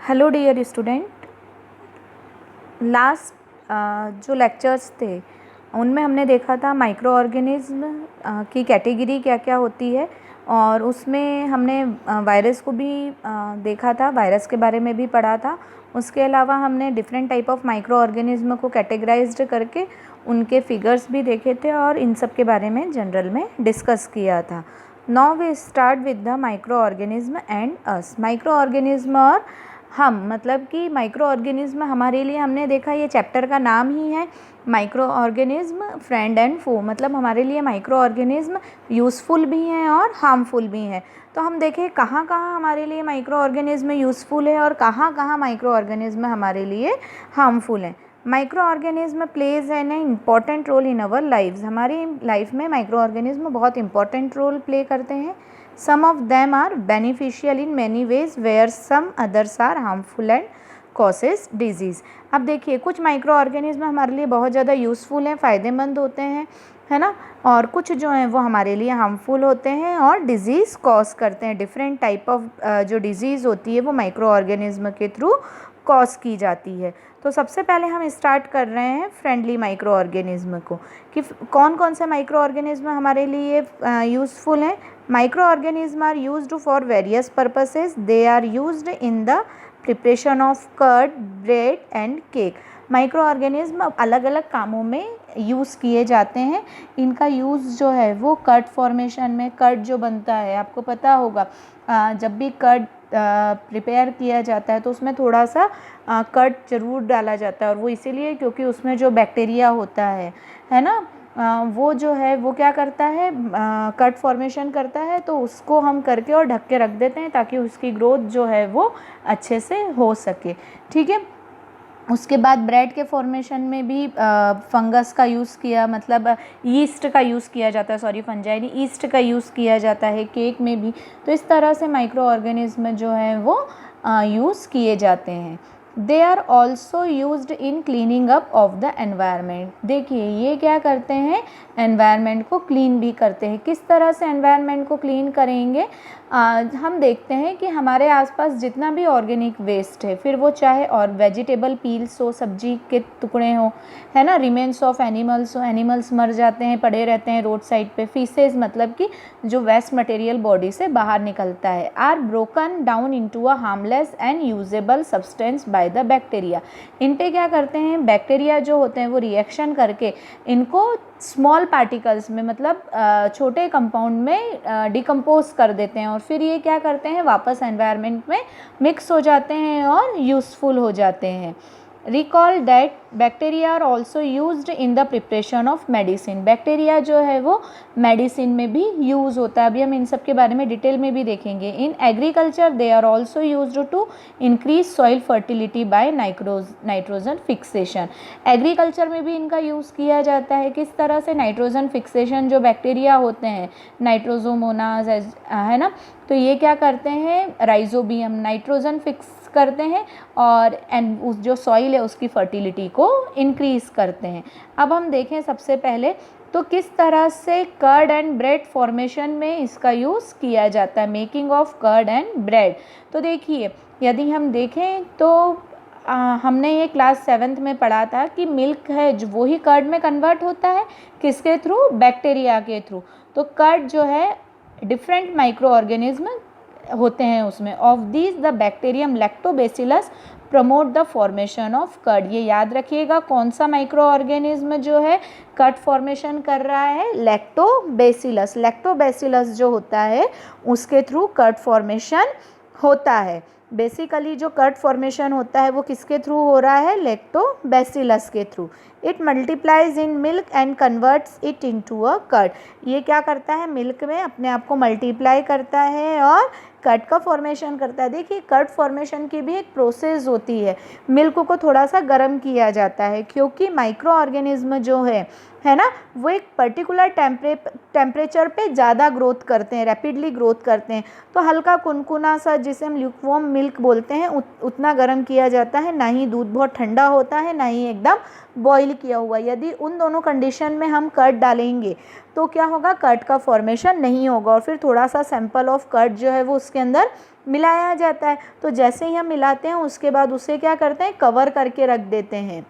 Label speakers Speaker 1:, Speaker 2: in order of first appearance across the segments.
Speaker 1: Hello dear student. Last जो lectures थे उनमें हमने देखा था माइक्रो ऑर्गेनिज्म की कैटेगरी क्या क्या होती है, और उसमें हमने वायरस को भी देखा था, वायरस के बारे में भी पढ़ा था। उसके अलावा हमने different type of micro organism को कैटेगराइज्ड करके उनके फिगर्स भी देखे थे और इन सब के बारे में जनरल में डिस्कस किया था। Now we start with the microorganism and us. Microorganism और हम, मतलब कि माइक्रो ऑर्गेनिज्म हमारे लिए, हमने देखा ये चैप्टर का नाम ही है माइक्रो ऑर्गेनिज्म फ्रेंड एंड फो। मतलब हमारे लिए माइक्रो ऑर्गेनिज्म यूज़फुल भी हैं और हार्मफुल भी हैं। तो हम देखें कहाँ कहाँ हमारे लिए माइक्रो ऑर्गेनिज्म यूज़फुल है और कहाँ कहाँ माइक्रो ऑर्गेनिज्म हमारे लिए हार्मफुल हैं। Microorganism plays an important role in our lives. हमारी लाइफ में माइक्रो ऑर्गेनिज्म बहुत इंपॉर्टेंट रोल प्ले करते हैं। Some of them are beneficial in many ways where some others are harmful and causes disease। अब देखिए कुछ micro organism हमारे लिए बहुत ज़्यादा यूज़फुल हैं, फ़ायदेमंद होते हैं, है ना, और कुछ जो हैं वो हमारे लिए हार्मफुल होते हैं और डिज़ीज़ कॉज करते हैं। डिफरेंट टाइप ऑफ जो डिज़ीज़ होती है वो माइक्रो ऑर्गेनिज्म के थ्रू कॉज की जाती है। तो सबसे पहले हम स्टार्ट कर रहे हैं फ्रेंडली माइक्रो ऑर्गेनिज्म को, कि कौन कौन से माइक्रो ऑर्गेनिज्म हमारे लिए यूज़फुल हैं। Microorganism are used for various purposes. They are used in the preparation of curd, bread and cake. Microorganism अलग अलग कामों में यूज़ किए जाते हैं। इनका यूज़ जो है वो कर्ड फॉर्मेशन में, कर्ड जो बनता है आपको पता होगा, जब भी कर्ड प्रिपेयर किया जाता है तो उसमें थोड़ा सा कर्ड ज़रूर डाला जाता है, और वो इसीलिए क्योंकि उसमें जो बैक्टीरिया होता है ना, वो जो है वो क्या करता है, कर्ड फॉर्मेशन करता है। तो उसको हम करके और ढक के रख देते हैं ताकि उसकी ग्रोथ जो है वो अच्छे से हो सके। ठीक है। उसके बाद ब्रेड के फॉर्मेशन में भी फंगस का यूज़ किया, मतलब ईस्ट का यूज़ किया जाता है, सॉरी फंजाई नहीं, ईस्ट का यूज़ किया जाता है केक में भी। तो इस तरह से माइक्रो ऑर्गेनिज्म जो है वो यूज़ किए जाते हैं। They are also used in cleaning up of the environment. देखिए ये क्या करते हैं, एनवायरनमेंट को क्लीन भी करते हैं। किस तरह से एनवायरनमेंट को क्लीन करेंगे, हम देखते हैं कि हमारे आसपास जितना भी ऑर्गेनिक वेस्ट है, फिर वो चाहे और वेजिटेबल पील्स हो, सब्जी के टुकड़े हो, है ना, रिमेन्स ऑफ एनिमल्स हो, एनिमल्स मर जाते हैं, पड़े रहते हैं रोड साइड पे, फीसेस मतलब कि जो वेस्ट मटेरियल बॉडी से बाहर निकलता है, are broken down into a harmless and usable substance by the bacteria. इन पे क्या करते हैं, बैक्टीरिया जो होते हैं वो रिएक्शन करके इनको स्मॉल पार्टिकल्स में, मतलब छोटे कंपाउंड में डिकम्पोज कर देते हैं, और फिर ये क्या करते हैं, वापस एनवायरनमेंट में मिक्स हो जाते हैं और यूज़फुल हो जाते हैं। Recall that bacteria are also used in the preparation of medicine. Bacteria जो है वो मेडिसिन में भी यूज़ होता है। अभी हम इन सब के बारे में डिटेल में भी देखेंगे। In agriculture they are also used to increase soil fertility by nitrogen fixation. Agriculture में भी इनका यूज़ किया जाता है। किस तरह से, नाइट्रोजन फिक्सेशन जो बैक्टीरिया होते हैं, नाइट्रोजोमोनास है ना, तो ये क्या करते हैं, राइजोबियम नाइट्रोजन फिक्स करते हैं और उस जो सॉइल है उसकी फर्टिलिटी को इंक्रीज करते हैं। अब हम देखें सबसे पहले तो किस तरह से कर्ड एंड ब्रेड फॉर्मेशन में इसका यूज़ किया जाता है, making of curd and bread. तो देखिए यदि हम देखें तो हमने ये क्लास 7th में पढ़ा था कि मिल्क है जो वो ही कर्ड में कन्वर्ट होता है, किसके थ्रू, बैक्टीरिया के थ्रू। तो कर्ड जो है डिफरेंट माइक्रो ऑर्गेनिज्म होते हैं उसमें। Of these the bacterium Lactobacillus promote the formation of curd. ये याद रखिएगा कौन सा माइक्रो ऑर्गेनिज्म जो है कर्ड फॉर्मेशन कर रहा है, लैक्टोबैसिलस। लैक्टोबैसिलस जो होता है उसके थ्रू कर्ड फॉर्मेशन होता है। बेसिकली जो कर्ड फॉर्मेशन होता है वो किसके थ्रू हो रहा है, लैक्टोबैसिलस के through. It multiplies in milk and converts it into a curd. ये क्या करता है, मिल्क में अपने आप को मल्टीप्लाई करता है और कर्ड का फॉर्मेशन करता है। देखिए कर्ड फॉर्मेशन की भी एक प्रोसेस होती है। मिल्क को थोड़ा सा गर्म किया जाता है क्योंकि माइक्रो ऑर्गेनिज्म जो है ना, वो एक पर्टिकुलर टेम्परेचर पे ज़्यादा ग्रोथ करते हैं, रैपिडली ग्रोथ करते हैं। तो हल्का कुनकुना सा, जिसे हम ल्यूकवार्म मिल्क बोलते हैं, उतना गर्म किया जाता है। ना ही दूध बहुत ठंडा होता है, ना ही एकदम बॉईल किया हुआ। यदि उन दोनों कंडीशन में हम कर्ड डालेंगे तो क्या होगा, कर्ड का फॉर्मेशन नहीं होगा और फिर थोड़ा सा सैंपल ऑफ कर्ड जो है वो उसके अंदर मिलाया जाता है। तो जैसे ही हम मिलाते हैं उसके बाद उसे क्या करते हैं, कवर करके रख देते हैं,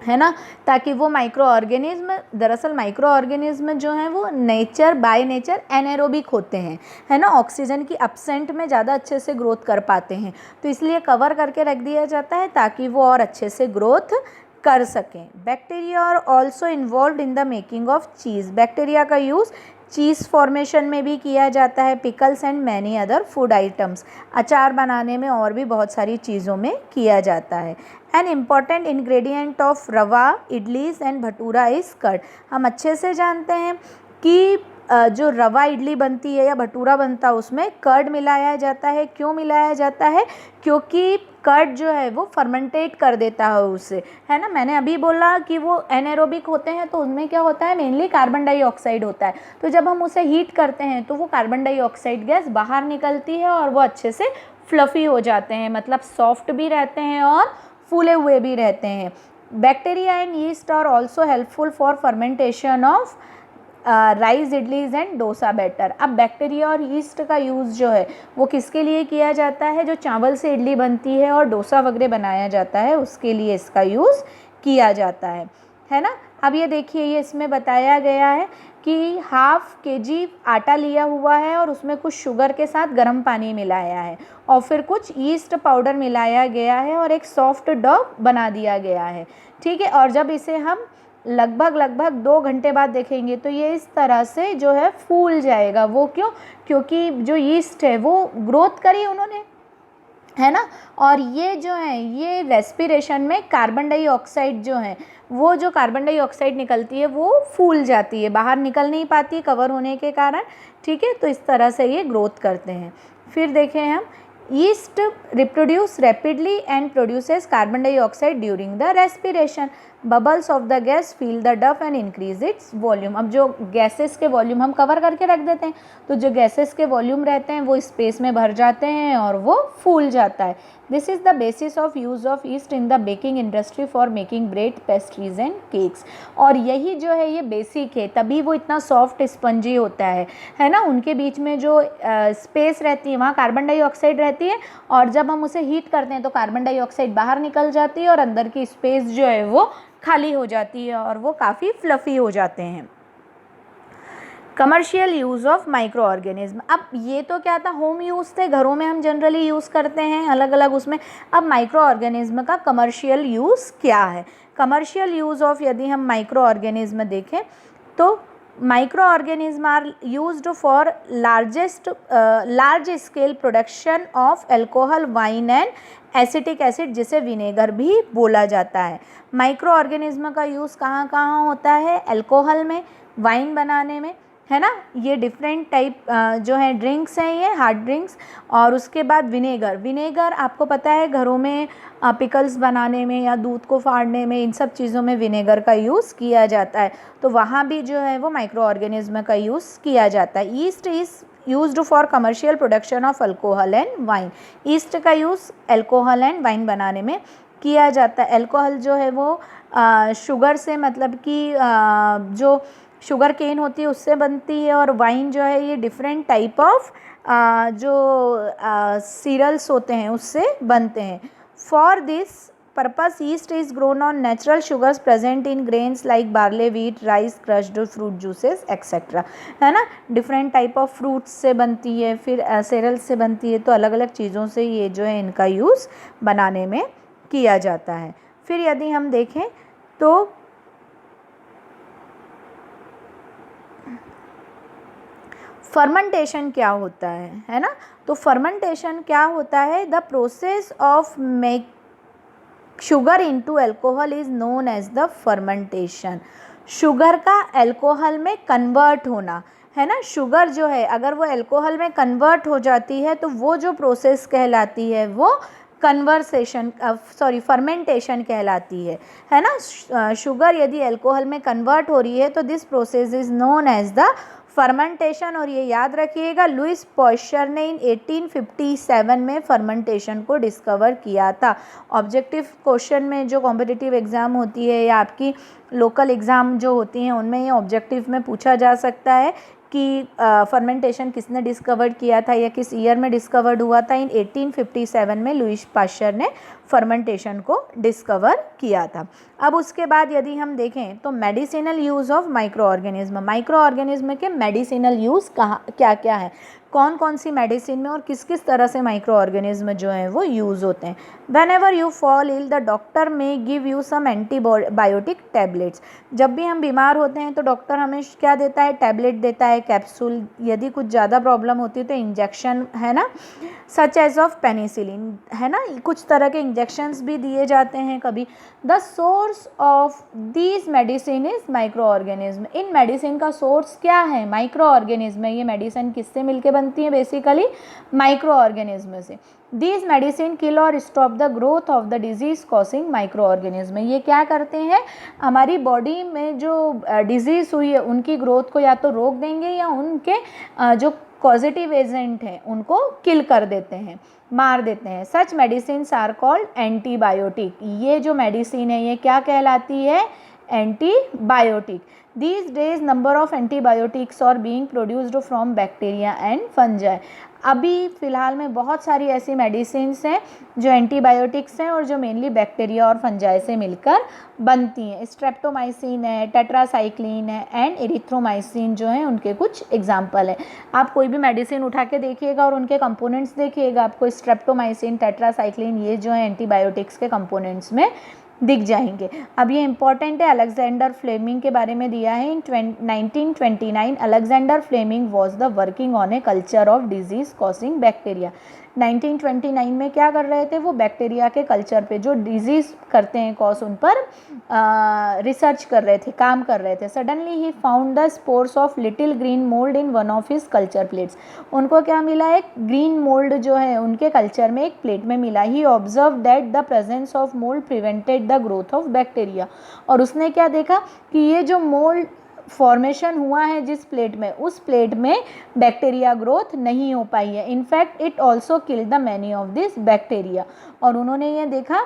Speaker 1: है ना, ताकि वो माइक्रो ऑर्गेनिज्म, दरअसल माइक्रो ऑर्गेनिज्म जो हैं वो नेचर बाय नेचर एनाएरोबिक होते हैं, है ना, ऑक्सीजन की अपसेंट में ज़्यादा अच्छे से ग्रोथ कर पाते हैं। तो इसलिए कवर करके रख दिया जाता है ताकि वो और अच्छे से ग्रोथ कर सकें। Bacteria are also involve in the making of cheese. Bacteria का यूज़ चीज़ फॉर्मेशन में भी किया जाता है, pickles and many other food items, अचार बनाने में और भी बहुत सारी चीज़ों में किया जाता है। An important ingredient of rava, idlis and bhatura is curd. हम अच्छे से जानते हैं कि जो रवा इडली बनती है या भटूरा बनता है उसमें कर्ड मिलाया जाता है। क्यों मिलाया जाता है? क्योंकि कर्ड जो है वो फर्मेंटेट कर देता है उसे, है ना। मैंने अभी बोला कि वो एनाएरोबिक होते हैं, तो उनमें क्या होता है, मेनली कार्बन डाइऑक्साइड होता है। तो जब हम उसे हीट करते हैं तो वो कार्बन डाइऑक्साइड गैस बाहर निकलती है और वो अच्छे से फ्लफ़ी हो जाते हैं, मतलब सॉफ्ट भी रहते हैं और फूले हुए भी रहते हैं। Bacteria and yeast are also helpful for fermentation of rice, idlis and dosa batter. अब बैक्टीरिया और यीस्ट का यूज़ जो है वो किसके लिए किया जाता है? जो चावल से इडली बनती है और डोसा वगैरह बनाया जाता है उसके लिए इसका यूज़ किया जाता है ना। अब ये देखिए, ये इसमें बताया गया है कि हाफ kg आटा लिया हुआ है और उसमें कुछ शुगर के साथ गर्म पानी मिलाया है और फिर कुछ ईस्ट पाउडर मिलाया गया है और एक सॉफ्ट डो बना दिया गया है, ठीक है। और जब इसे हम लगभग 2 घंटे बाद देखेंगे तो ये इस तरह से जो है फूल जाएगा। वो क्यों? क्योंकि जो यीस्ट है वो ग्रोथ करी उन्होंने, है ना। और ये जो है ये रेस्पिरेशन में कार्बन डाइऑक्साइड जो है वो, जो कार्बन डाइऑक्साइड निकलती है वो फूल जाती है, बाहर निकल नहीं पाती कवर होने के कारण, ठीक है। तो इस तरह से ये ग्रोथ करते हैं। फिर देखें हम, yeast reproduce rapidly and produces carbon dioxide during the respiration. Bubbles of the gas feel the डफ एंड इंक्रीज इट्स वॉल्यूम। अब जो गैसेस के वॉल्यूम हम कवर करके रख देते हैं तो जो गैसेस के वॉल्यूम रहते हैं वो स्पेस में भर जाते हैं और वो फूल जाता है। This is the basis of use of east in the baking industry for making bread, pastries and cakes. और यही जो है ये बेसिक है, तभी वो इतना सॉफ्ट स्पंजी होता है ना। उनके बीच में जो स्पेस रहती है वहाँ कार्बन डाइऑक्साइड रहती है और जब हम उसे हीट करते हैं तो कार्बन डाइऑक्साइड बाहर निकल जाती है और अंदर की स्पेस जो है वो खाली हो जाती है और वो काफ़ी फ्लफ़ी हो जाते हैं। Commercial use of micro organism. अब ये तो क्या था, होम यूज़ थे, घरों में हम जनरली यूज़ करते हैं अलग अलग उसमें। अब माइक्रो ऑर्गेनिज्म का कमर्शियल यूज़ क्या है? कमर्शियल यूज़ ऑफ यदि हम माइक्रो ऑर्गेनिज्म देखें तो microorganism are used for large scale production of alcohol, wine and acetic acid, जिसे विनेगर भी बोला जाता है। माइक्रो ऑर्गेनिज्म का यूज़ कहाँ कहाँ होता है? अल्कोहल में, वाइन बनाने में, है ना। ये डिफरेंट टाइप जो है ड्रिंक्स हैं, ये हार्ड ड्रिंक्स। और उसके बाद विनेगर आपको पता है घरों में पिकल्स बनाने में या दूध को फाड़ने में, इन सब चीज़ों में विनेगर का यूज़ किया जाता है। तो वहाँ भी जो है वो माइक्रो ऑर्गेनिज्म का यूज़ किया जाता है। East is used for commercial production of alcohol and wine. East का यूज़ अल्कोहल एंड वाइन बनाने में किया जाता है। अल्कोहल जो है वो शुगर से, मतलब कि जो शुगर केन होती है उससे बनती है, और वाइन जो है ये डिफरेंट टाइप ऑफ जो सीरियल्स होते हैं उससे बनते हैं। For this purpose east is grown on natural sugars present in grains like barley, wheat, rice, crushed fruit juices etcetera, है ना। डिफरेंट टाइप ऑफ फ्रूट्स से बनती है, फिर सीरियल्स से बनती है, तो अलग अलग चीज़ों से ये जो है इनका यूज़ बनाने में किया जाता है। फिर यदि हम देखें तो फर्मेंटेशन क्या होता है ना। तो फर्मेंटेशन क्या होता है? The process of make sugar into alcohol is known as the fermentation. Sugar का अल्कोहल में कन्वर्ट होना, है ना। शुगर जो है अगर वो अल्कोहल में कन्वर्ट हो जाती है तो वो जो प्रोसेस कहलाती है वो फर्मेंटेशन कहलाती है ना। शुगर यदि अल्कोहल में कन्वर्ट हो रही है तो this process is known as the fermentation. और ये याद रखिएगा, लुइस पॉस्चर ने इन 1857 में फर्मेंटेशन को डिस्कवर किया था। ऑब्जेक्टिव क्वेश्चन में जो कॉम्पिटिटिव एग्ज़ाम होती है या आपकी लोकल एग्ज़ाम जो होती हैं उनमें ये ऑब्जेक्टिव में पूछा जा सकता है कि फर्मेंटेशन किसने डिस्कवर किया था या किस ईयर में डिस्कवर्ड हुआ था? इन 1857 में लुईस पाश्चर ने फर्मेंटेशन को डिस्कवर किया था। अब उसके बाद यदि हम देखें तो medicinal use of micro organism के मेडिसिनल यूज़ कहाँ क्या क्या है, कौन कौन सी मेडिसिन में और किस किस तरह से माइक्रो ऑर्गेनिज्म जो हैं वो यूज़ होते हैं। Whenever you fall ill the doctor may give you some antibiotic tablets. जब भी हम बीमार होते हैं तो डॉक्टर हमें क्या देता है? टैबलेट देता है, कैप्सूल। यदि कुछ ज़्यादा प्रॉब्लम होती है तो इंजेक्शन, है ना, सच एज ऑफ पेनिसिलिन, है ना, कुछ तरह के इंजेक्शंस भी दिए जाते हैं कभी। The source of these medicine is micro organism. In medicine का सोर्स क्या है? माइक्रो ऑर्गेनिज्म है। ये मेडिसिन किससे मिलके बनती है? बेसिकली माइक्रो ऑर्गेनिज्म से। दीज मेडिसिन किल और stop the growth of the disease causing micro organism. ये क्या करते हैं? हमारी बॉडी में जो डिजीज़ हुई है उनकी ग्रोथ को या तो रोक देंगे या उनके जो पॉजिटिव एजेंट हैं उनको किल कर देते हैं, मार देते हैं। सच मेडिसिन आर कॉल्ड एंटीबायोटिक। ये जो मेडिसिन है ये क्या कहलाती है? Antibiotic. These days number of antibiotics are being produced from bacteria and fungi। अभी फ़िलहाल में बहुत सारी ऐसी मेडिसिन्स हैं जो एंटीबायोटिक्स हैं और जो मेनली बैक्टीरिया और फंजाई से मिलकर बनती हैं। स्ट्रेप्टोमाइसिन है, टेट्रासाइक्लिन है एंड एरिथ्रोमाइसिन जो हैं उनके कुछ एग्जाम्पल हैं। आप कोई भी मेडिसिन उठा के देखिएगा और उनके कंपोनेंट्स देखिएगा, आपको स्ट्रेप्टोमाइसिन, टेट्रासाइक्लिन ये जो है एंटीबायोटिक्स के कंपोनेंट्स में दिख जाएंगे। अब ये इंपॉर्टेंट है, अलेक्जेंडर फ्लेमिंग के बारे में दिया है। In 1929 Alexander Fleming was the working on a culture of disease causing bacteria. 1929 में क्या कर रहे थे? वो बैक्टीरिया के कल्चर पे जो डिजीज़ करते हैं कॉज, उन पर रिसर्च कर रहे थे, काम कर रहे थे। Suddenly he found the spores of little green mould in one of his culture plates. उनको क्या मिला? एक ग्रीन मोल्ड जो है उनके कल्चर में एक प्लेट में मिला। He observe that the presence of mould prevented the growth of bacteria. और उसने क्या देखा कि ये जो मोल्ड फॉर्मेशन हुआ है जिस प्लेट में, उस प्लेट में बैक्टीरिया ग्रोथ नहीं हो पाई है। In fact it also killed the many of this bacteria. और उन्होंने ये देखा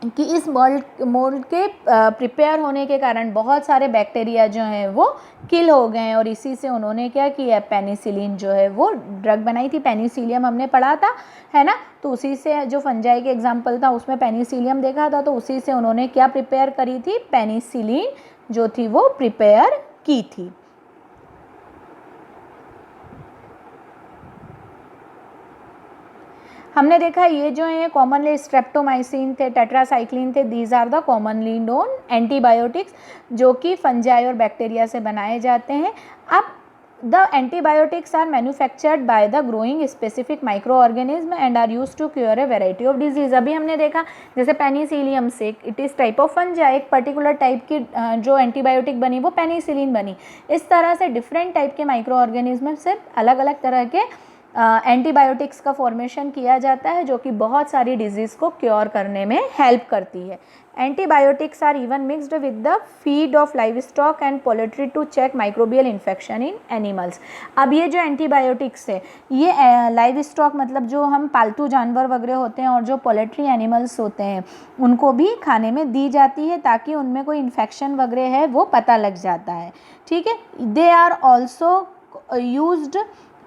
Speaker 1: कि इस मोल्ड के प्रिपेयर होने के कारण बहुत सारे बैक्टीरिया जो हैं वो किल हो गए हैं। और इसी से उन्होंने क्या किया? पेनिसिलिन जो है वो ड्रग बनाई थी। पेनिसिलियम हमने पढ़ा था, है ना, तो उसी से जो फंजाई के एग्जाम्पल था उसमें पेनिसिलियम देखा था, तो उसी से उन्होंने क्या प्रिपेयर करी थी? पेनिसिलिन जो थी वो प्रिपेयर की थी। हमने देखा ये जो है कॉमनली स्ट्रेप्टोमाइसिन थे, टेट्रासाइक्लिन थे, these are the commonly known antibiotics जो कि फंजाई और बैक्टीरिया से बनाए जाते हैं। अब the antibiotics are manufactured by the growing specific microorganism and are use to cure a variety of disease. अभी हमने देखा जैसे पेनिसिलियम से, it is type of fungi, एक पर्टिकुलर टाइप की जो एंटीबायोटिक बनी वो पेनिसिलिन बनी। इस तरह से डिफरेंट टाइप के माइक्रो ऑर्गेनिज्म से अलग अलग तरह के एंटीबायोटिक्स का फॉर्मेशन किया जाता है जो कि बहुत सारी डिजीज़ को क्योर करने में हेल्प करती है। Antibiotics are even mixed with the feed of livestock and poultry to check microbial infection in animals. अब ये जो एंटीबायोटिक्स है ये लाइव स्टॉक मतलब जो हम पालतू जानवर वगैरह होते हैं और जो पोल्ट्री एनिमल्स होते हैं उनको भी खाने में दी जाती है ताकि उनमें कोई इन्फेक्शन वगैरह है वो पता लग जाता है। ठीक है, they are also used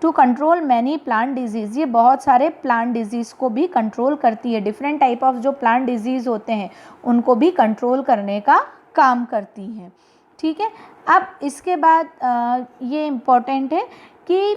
Speaker 1: to control many plant diseases. ये बहुत सारे प्लांट डिजीज़ को भी कंट्रोल करती है। डिफरेंट टाइप ऑफ जो प्लांट डिजीज़ होते हैं उनको भी कंट्रोल करने का काम करती हैं। ठीक है, अब इसके बाद ये इम्पॉर्टेंट है कि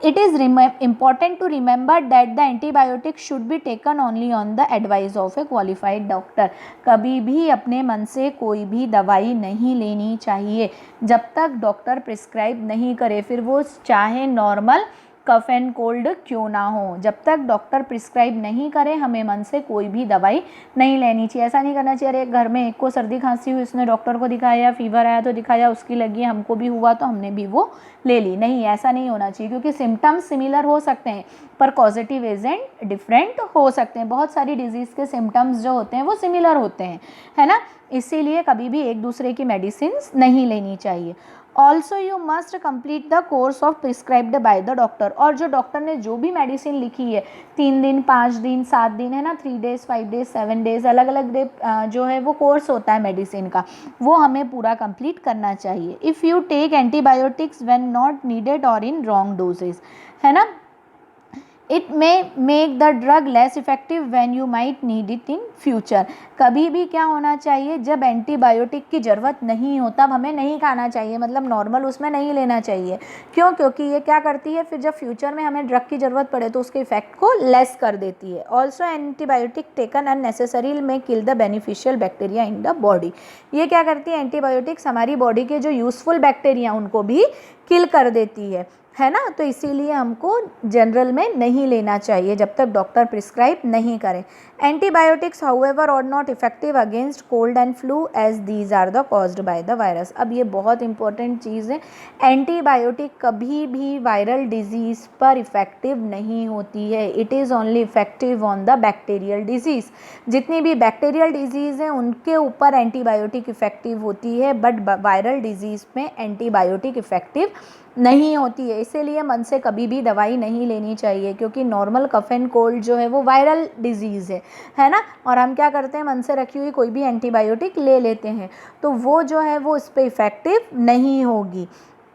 Speaker 1: it is important to remember that the antibiotic should be taken only on the advice of a qualified doctor। कभी भी अपने मन से कोई भी दवाई नहीं लेनी चाहिए जब तक डॉक्टर प्रिस्क्राइब नहीं करे, फिर वो चाहे नॉर्मल कफ एंड कोल्ड क्यों ना हो। जब तक डॉक्टर प्रिस्क्राइब नहीं करे हमें मन से कोई भी दवाई नहीं लेनी चाहिए। ऐसा नहीं करना चाहिए अरे घर में एक को सर्दी खांसी हुई, उसने डॉक्टर को दिखाया, फीवर आया तो दिखाया, उसकी लगी, हमको भी हुआ तो हमने भी वो ले ली। नहीं, ऐसा नहीं होना चाहिए क्योंकि सिम्टम्स सिमिलर हो सकते हैं पर कॉजेटिव एजेंट डिफरेंट हो सकते हैं। बहुत सारी डिजीज़ के सिम्टम्स जो होते हैं वो सिमिलर होते हैं, है ना, इसीलिए कभी भी एक दूसरे की मेडिसिन नहीं लेनी चाहिए। Also you must complete the course of prescribed by the doctor, और जो डॉक्टर ने जो भी मेडिसिन लिखी है 3 दिन 5 दिन 7 दिन है ना, 3 डेज़ 5 डेज़ 7 डेज़ अलग अलग डे जो है वो कोर्स होता है मेडिसिन का, वो हमें पूरा कंप्लीट करना चाहिए। If you take antibiotics when not needed or in wrong doses, है ना, it may make the drug less effective when you might need it in future. कभी भी क्या होना चाहिए, जब एंटीबायोटिक की ज़रूरत नहीं हो तब हमें नहीं खाना चाहिए, मतलब नॉर्मल उसमें नहीं लेना चाहिए। क्यों? क्योंकि ये क्या करती है, फिर जब फ्यूचर में हमें ड्रग की ज़रूरत पड़े तो उसके इफेक्ट को लेस कर देती है। ऑल्सो एंटीबायोटिक टेकन अननेसेसरी में kill the beneficial bacteria in the body. ये क्या करती है, एंटीबायोटिक्स हमारी बॉडी के जो यूज़फुल बैक्टीरिया उनको भी किल कर देती है ना। तो इसीलिए हमको जनरल में नहीं लेना चाहिए जब तक डॉक्टर प्रिस्क्राइब नहीं करें। Antibiotics however are not effective against cold and flu as these are the caused by the virus. अब ये बहुत इंपॉर्टेंट चीज़ है, एंटीबायोटिक कभी भी वायरल डिजीज़ पर इफेक्टिव नहीं होती है। It is only effective on the bacterial disease. जितनी भी बैक्टीरियल डिजीज़ हैं उनके ऊपर एंटीबायोटिक इफेक्टिव होती है, बट वायरल डिजीज़ में एंटीबायोटिक इफेक्टिव नहीं होती है। इसीलिए मन से कभी भी दवाई नहीं लेनी चाहिए, क्योंकि नॉर्मल कफ एंड कोल्ड जो है वो वायरल डिजीज़ है ना, और हम क्या करते हैं, मन से रखी हुई कोई भी एंटीबायोटिक ले लेते हैं, तो वो जो है वो इस पर इफ़ेक्टिव नहीं होगी।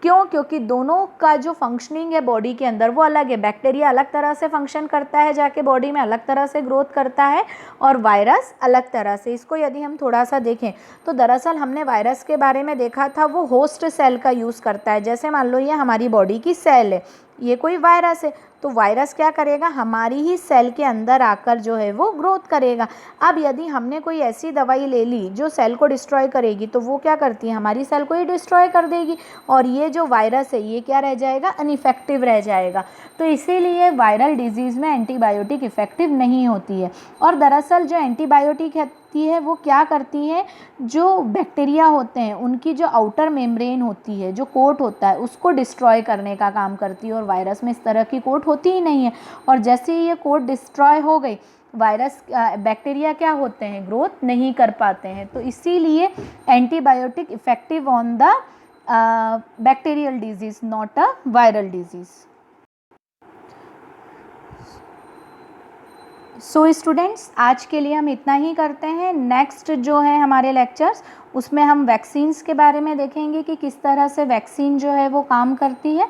Speaker 1: क्यों? क्योंकि दोनों का जो फंक्शनिंग है बॉडी के अंदर वो अलग है। बैक्टीरिया अलग तरह से फंक्शन करता है, जाके बॉडी में अलग तरह से ग्रोथ करता है, और वायरस अलग तरह से। इसको यदि हम थोड़ा सा देखें तो दरअसल हमने वायरस के बारे में देखा था, वो होस्ट सेल का यूज़ करता है। जैसे मान लो ये हमारी बॉडी की सेल है, ये कोई वायरस है, तो वायरस क्या करेगा, हमारी ही सेल के अंदर आकर जो है वो ग्रोथ करेगा। अब यदि हमने कोई ऐसी दवाई ले ली जो सेल को डिस्ट्रॉय करेगी, तो वो क्या करती है, हमारी सेल को ही डिस्ट्रॉय कर देगी, और ये जो वायरस है ये क्या रह जाएगा, अनइफेक्टिव रह जाएगा। तो इसीलिए वायरल डिजीज़ में एंटीबायोटिक इफ़ेक्टिव नहीं होती है। और दरअसल जो एंटीबायोटिक है वो क्या करती है, जो बैक्टीरिया होते हैं उनकी जो आउटर मेम्ब्रेन होती है, जो कोट होता है, उसको डिस्ट्रॉय करने का काम करती है, और वायरस में इस तरह की कोट होती ही नहीं है। और जैसे ही ये कोट डिस्ट्रॉय हो गई, वायरस बैक्टीरिया क्या होते हैं, ग्रोथ नहीं कर पाते हैं। तो इसीलिए antibiotic effective on the bacterial disease, not a viral disease. So students, आज के लिए हम इतना ही करते हैं। नेक्स्ट जो है हमारे लेक्चर्स, उसमें हम वैक्सीन्स के बारे में देखेंगे कि किस तरह से वैक्सीन जो है वो काम करती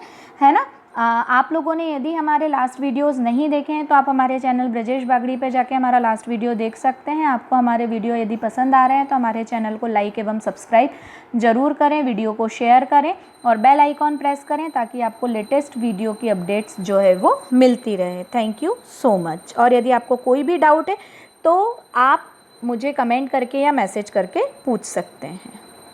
Speaker 1: है ना। आप लोगों ने यदि हमारे लास्ट वीडियोस नहीं देखे हैं तो आप हमारे चैनल ब्रजेश बागड़ी पे जाके हमारा लास्ट वीडियो देख सकते हैं। आपको हमारे वीडियो यदि पसंद आ रहे हैं तो हमारे चैनल को लाइक एवं सब्सक्राइब ज़रूर करें, वीडियो को शेयर करें और बेल आइकॉन प्रेस करें, ताकि आपको लेटेस्ट वीडियो की अपडेट्स जो है वो मिलती रहे। Thank you so much. और यदि आपको कोई भी डाउट है तो आप मुझे कमेंट करके या मैसेज करके पूछ सकते हैं।